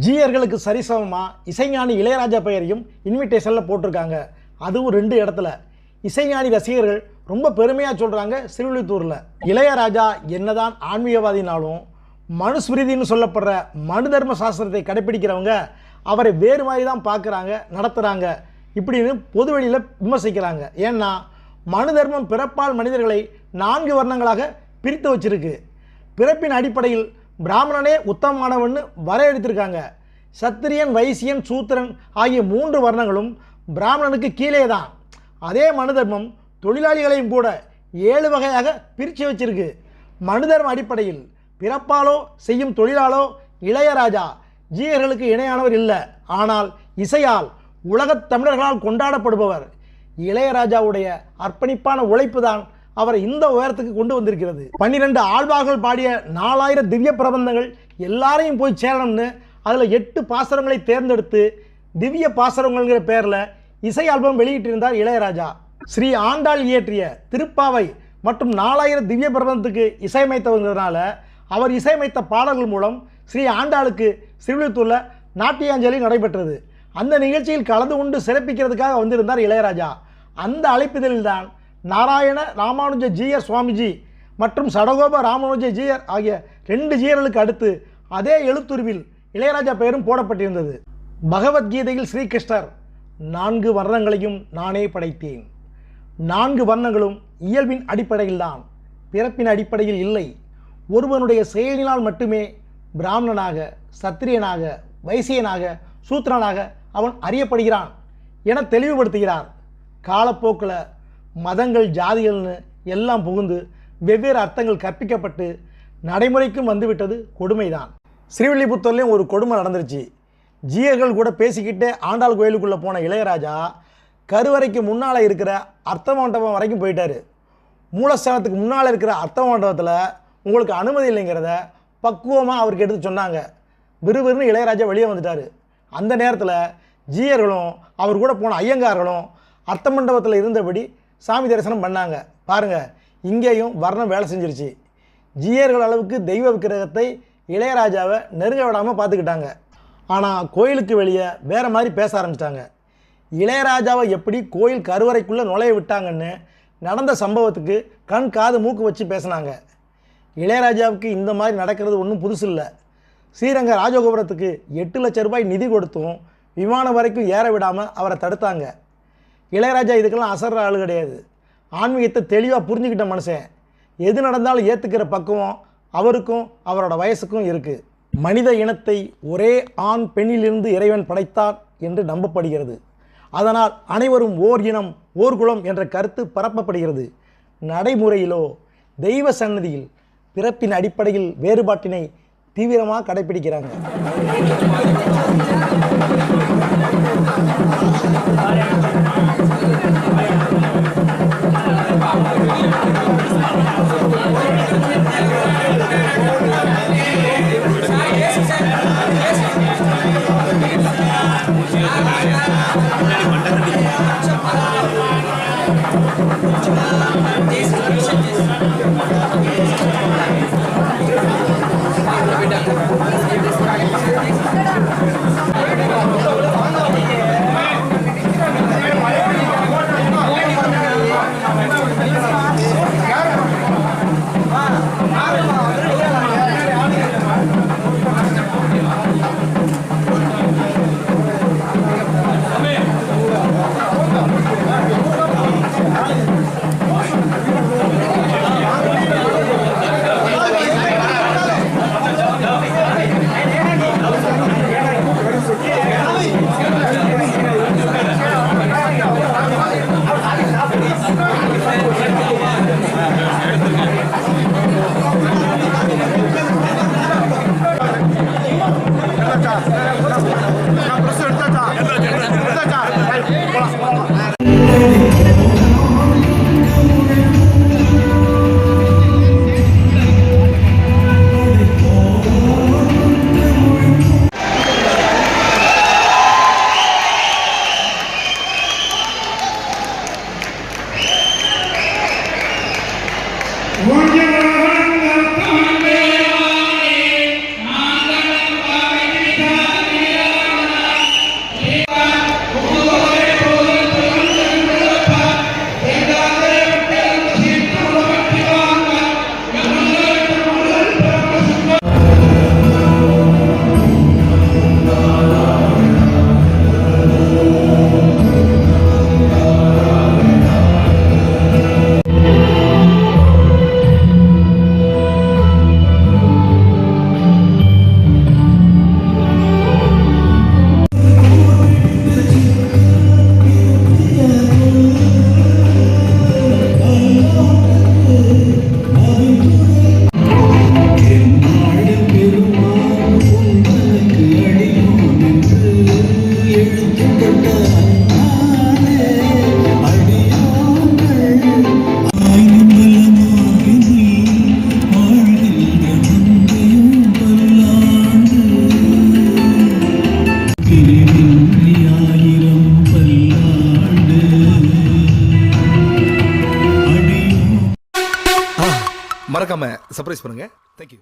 ஜீயர்களுக்கு சரிசமமாக இசைஞானி இளையராஜா பெயரையும் இன்விடேஷனில் போட்டிருக்காங்க. அதுவும் 2 இடத்துல. இசைஞானி ரசிகர்கள் ரொம்ப பெருமையாக சொல்கிறாங்க. ஸ்ரீவில்லிபுத்தூரில் இளையராஜா என்னதான் ஆன்மீகவாதினாலும் மனுஸ்மிருதின்னு சொல்லப்படுற மனு தர்ம சாஸ்திரத்தை கடைப்பிடிக்கிறவங்க அவரை வேறு மாதிரி தான் பார்க்குறாங்க, நடத்துகிறாங்க இப்படின்னு பொதுவெளியில் விமர்சிக்கிறாங்க. ஏன்னா மனு தர்மம் பிறப்பால் மனிதர்களை 4 வர்ணங்களாக பிரித்து வச்சிருக்கு. பிறப்பின் அடிப்படையில் பிராமணனே உத்தமமானவன்னு வரையறுத்திருக்காங்க. சத்திரியன், வைசியன், சூத்திரன் ஆகிய 3 வர்ணங்களும் பிராமணனுக்கு கீழே தான். அதே மனு தர்மம் தொழிலாளிகளையும் கூட 7 வகையாக பிரித்து வச்சிருக்கு. மனு தர்ம அடிப்படையில் பிறப்பாலோ செய்யும் தொழிலாலோ இளையராஜா ஜீயர்களுக்கு இணையானவர் இல்லை. ஆனால் இசையால் உலகத் தமிழர்களால் கொண்டாடப்படுபவர். இளையராஜாவுடைய அர்ப்பணிப்பான உழைப்பு தான் அவரை இந்த உயரத்துக்கு கொண்டு வந்திருக்கிறது. 12 ஆழ்வார்கள் பாடிய 4000 திவ்ய பிரபந்தங்கள் எல்லாரையும் போய் சேரணும்னு அதில் 8 பாசுரங்களை தேர்ந்தெடுத்து திவ்ய பாசுரங்கள்ங்கிற பேரில் இசை ஆல்பம் வெளியிட்டிருந்தார் இளையராஜா. ஸ்ரீ ஆண்டாள் இயற்றிய திருப்பாவை மற்றும் 4000 திவ்ய பிரபந்தத்துக்கு இசையமைத்தவங்கிறதுனால அவர் இசையமைத்த பாடல்கள் மூலம் ஸ்ரீ ஆண்டாளுக்கு ஸ்ரீவில்லிபுத்தூரில் நாட்டியாஞ்சலி நடைபெற்றது. அந்த நிகழ்ச்சியில் கலந்து கொண்டு சிறப்பிக்கிறதுக்காக வந்திருந்தார் இளையராஜா. அந்த அழைப்பிதழில்தான் நாராயண ராமானுஜ ஜீயர் சுவாமிஜி மற்றும் சடகோப ராமானுஜ ஜீயர் ஆகிய 2 ஜீயர்களுக்கு அடுத்து அதே எழுத்துருவில் இளையராஜா பெயரும் போடப்பட்டிருந்தது. பகவத்கீதையில் ஸ்ரீகிருஷ்ணர் 4 வர்ணங்களையும் நானே படைத்தேன். 4 வர்ணங்களும் இயல்பின் அடிப்படையில்தான், பிறப்பின் அடிப்படையில் இல்லை. ஒருவனுடைய செயலினால் மட்டுமே பிராமணனாக, சத்திரியனாக, வைசியனாக, சூத்திரனாக அவன் அறியப்படுகிறான் என தெளிவுபடுத்துகிறார். காலப்போக்கில் மதங்கள், ஜாதிகள்னு எல்லாம் புகுந்து வெவ்வேறு அர்த்தங்கள் கற்பிக்கப்பட்டு நடைமுறைக்கும் வந்துவிட்டது கொடுமைதான். ஸ்ரீவில்லிபுத்தூர்லேயும் ஒரு கொடுமை நடந்துருச்சு. ஜீயர்கள் கூட பேசிக்கிட்டே ஆண்டாள் கோயிலுக்குள்ளே போன இளையராஜா கருவறைக்கு முன்னால் இருக்கிற அர்த்த மண்டபம் வரைக்கும் போயிட்டார். மூலஸ்தானத்துக்கு முன்னால் இருக்கிற அர்த்த மண்டபத்தில் உங்களுக்கு அனுமதி இல்லைங்கிறத பக்குவமாக அவருக்கு எடுத்து சொன்னாங்க. விறுவிறுன்னு இளையராஜா வெளியே வந்துட்டார். அந்த நேரத்தில் ஜீயர்களும் அவர் கூட போன ஐயங்கார்களும் அர்த்த மண்டபத்தில் இருந்தபடி சாமி தரிசனம் பண்ணாங்க. பாருங்கள், இங்கேயும் வர்ணம் வேலை செஞ்சிருச்சு. ஜீயர்கள் அளவுக்கு தெய்வ விக்கிரகத்தை இளையராஜாவை நெருங்க விடாமல் பார்த்துக்கிட்டாங்க. ஆனால் கோயிலுக்கு வெளியே வேறு மாதிரி பேச ஆரம்பிச்சிட்டாங்க. இளையராஜாவை எப்படி கோயில் கருவறைக்குள்ளே நுழைய விட்டாங்கன்னு நடந்த சம்பவத்துக்கு கண் காது மூக்கு வச்சு பேசினாங்க. இளையராஜாவுக்கு இந்த மாதிரி நடக்கிறது ஒன்றும் புதுசு இல்லை. ஸ்ரீரங்க ராஜகோபுரத்துக்கு 8 லட்சம் ரூபாய் நிதி கொடுத்தும் விமானம் வரைக்கும் ஏற விடாமல் அவரை தடுத்தாங்க. இளையராஜா இதுக்கெல்லாம் அசர்ற ஆள் கிடையாது. ஆன்மீகத்தை தெளிவாக புரிஞ்சுக்கிட்ட மனுஷன். எது நடந்தாலும் ஏற்றுக்கிற பக்குவம் அவருக்கும் அவரோட வயசுக்கும் இருக்குது. மனித இனத்தை ஒரே ஆண் பெண்ணிலிருந்து இறைவன் படைத்தார் என்று நம்பப்படுகிறது. அதனால் அனைவரும் ஓர் இனம் ஓர் குலம் என்ற கருத்து பரப்பப்படுகிறது. நடைமுறையிலோ தெய்வ சன்னதியில் பிறப்பின் அடிப்படையில் வேறுபாட்டினை தீவிரமாக கடைபிடிக்கிறாங்க. மறக்காம சர்ப்ரைஸ் பண்ணுங்க. தேங்க்யூ.